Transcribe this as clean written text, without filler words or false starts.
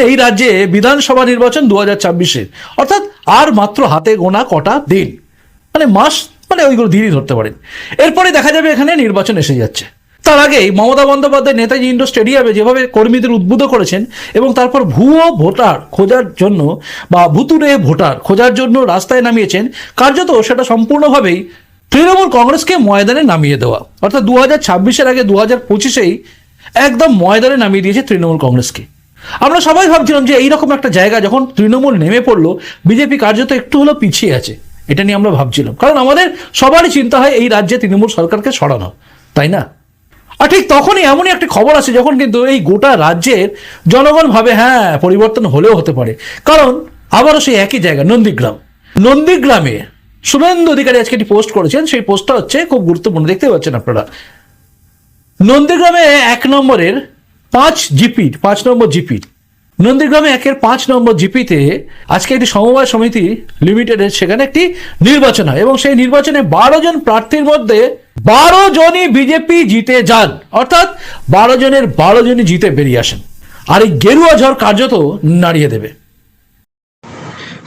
এই রাজ্যে বিধানসভা নির্বাচন 2026-এর, অর্থাৎ আর মাত্র হাতে গোনা কটা দিন, মানে মাস, মানে ওইগুলো দিনই ধরতে পারেন। এরপরে দেখা যাবে এখানে নির্বাচন এসে যাচ্ছে। তার আগেই মমতা বন্দ্যোপাধ্যায় নেতাজি ইন্ডোর স্টেডিয়ামে যেভাবে কর্মীদের উদ্বুদ্ধ করেছেন এবং তারপর ভুয়ো ভোটার খোঁজার জন্য বা ভুতুড়ে ভোটার খোঁজার জন্য রাস্তায় নামিয়েছেন, কার্যত সেটা সম্পূর্ণভাবেই তৃণমূল কংগ্রেসকে ময়দানে নামিয়ে দেওয়া। অর্থাৎ 2026-এর আগে 2025-এই একদম ময়দানে নামিয়ে দিয়েছে তৃণমূল কংগ্রেসকে। আমরা সবাই ভাবছিলাম যে এইরকম একটা জায়গা যখন তৃণমূল নেমে পড়লো, বিজেপি কার্যত একটু হলেও পিছিয়ে আছে, এটা নিয়ে আমরা ভাবছিলাম। কারণ আমাদের সবারই চিন্তা হয় এই রাজ্যে তৃণমূল সরকারকে সরানো, তাই না? আর ঠিক তখনই এমনই একটা খবর আসে যখন কিন্তু এই গোটা রাজ্যের জনগণ ভাবে হ্যাঁ পরিবর্তন হলেও হতে পারে। কারণ আবারও সেই একই জায়গা, নন্দীগ্রামে শুভেন্দু অধিকারী আজকে একটি পোস্ট করেছেন। সেই পোস্টটা হচ্ছে খুব গুরুত্বপূর্ণ, দেখতে পাচ্ছেন আপনারা। নন্দীগ্রামে 1 নম্বরের 5 নম্বর জিপি, নন্দীগ্রামে 5 নম্বর জিপিতে আজকে একটি সমবায় সমিতি লিমিটেডের সেখানে একটি নির্বাচন হয় এবং সেই নির্বাচনে 12 জন প্রার্থীর মধ্যে 12 জনই বিজেপি জিতে যান, অর্থাৎ 12 জনের 12 জনই জিতে বেরিয়ে আসেন। আর এই গেরুয়া ঝড় কার্যত নাড়িয়ে দেবে।